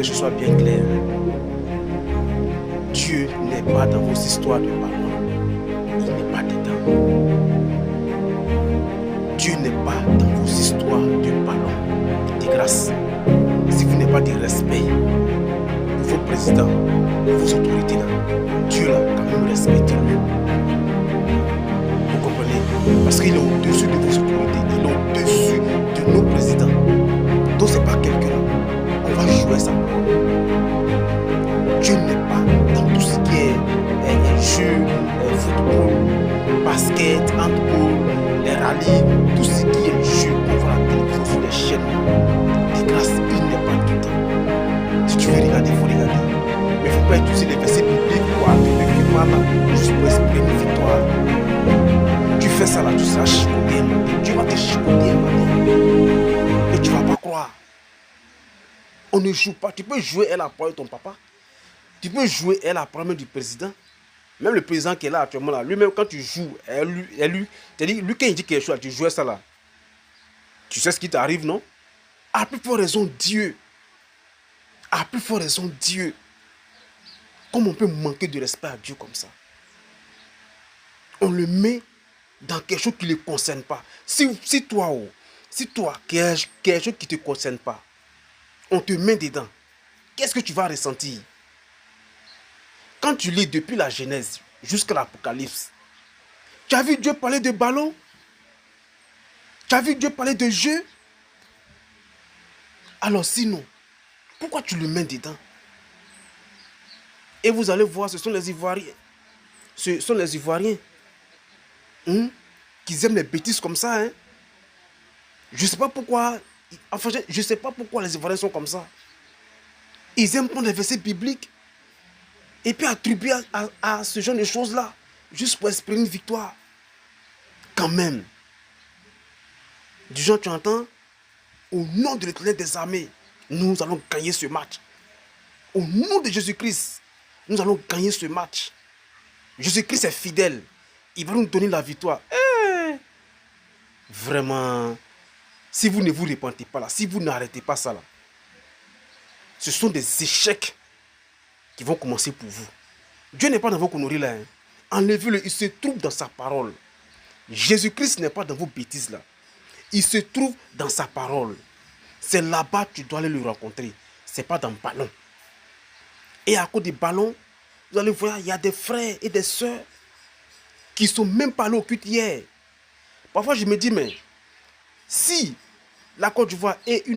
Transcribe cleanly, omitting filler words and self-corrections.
choses soient bien claires. Dieu n'est pas dans vos histoires de ballon. Il n'est pas dedans. Dieu n'est pas dans vos histoires de ballon. De grâce, si vous n'avez pas de respect pour vos présidents, pour vos autorités, là, Dieu là, quand même respecte lui. Vous comprenez? Parce qu'il est au-dessus de vos autorités, il est au-dessus de nos présidents. Donc c'est pas quelqu'un là. On va jouer ça. Dieu n'est pas dans tout ce qui est jeu, football, basket, handball, les rallyes, tout ce qui est jeu, on voit la télévision sur les chaînes. De grâce, il n'est pas tout le temps. Si tu veux regarder, il faut regarder. Mais il ne faut pas utiliser les versets bibliques pour arriver quelque part là, juste pour exprimer une victoire. Tu fais ça là, tu seras chicoté. Tu vas te chicoter maintenant. Et tu ne vas pas croire. On ne joue pas. Tu peux jouer elle apprend ton papa. Tu peux jouer elle apprend même du président. Même le président qui est là actuellement là. Lui-même quand tu joues, lui quand il dit quelque chose, tu joues ça là. Tu sais ce qui t'arrive, non? À plus forte raison Dieu. À plus forte raison Dieu. Comment on peut manquer de respect à Dieu comme ça? On le met dans quelque chose qui ne le concerne pas. Si toi, quelque chose qui ne te concerne pas, on te met dedans, qu'est-ce que tu vas ressentir? Quand tu lis depuis la Genèse jusqu'à l'Apocalypse, tu as vu Dieu parler de ballon? Tu as vu Dieu parler de jeu? Alors sinon, pourquoi tu le mets dedans? Et vous allez voir, ce sont les Ivoiriens. Ce sont les Ivoiriens. Qui aiment les bêtises comme ça. Je ne sais pas pourquoi. Enfin, je ne sais pas pourquoi les Ivoiriens sont comme ça. Ils aiment prendre les versets bibliques et puis attribuer à ce genre de choses-là, juste pour exprimer une victoire. Quand même. Du genre, tu entends, au nom de l'Éternel des armées, nous allons gagner ce match. Au nom de Jésus-Christ, nous allons gagner ce match. Jésus-Christ est fidèle. Il va nous donner la victoire. Vraiment, si vous ne vous repentez pas là, si vous n'arrêtez pas ça là, ce sont des échecs qui vont commencer pour vous. Dieu n'est pas dans vos conneries là. Enlevez-le, il se trouve dans sa parole. Jésus-Christ n'est pas dans vos bêtises là. Il se trouve dans sa parole. C'est là-bas que tu dois aller le rencontrer. Ce n'est pas dans le ballon. Et à cause des ballons, vous allez voir, il y a des frères et des sœurs qui ne sont même pas allés au culte hier. Parfois, je me dis, mais si la Côte d'Ivoire est une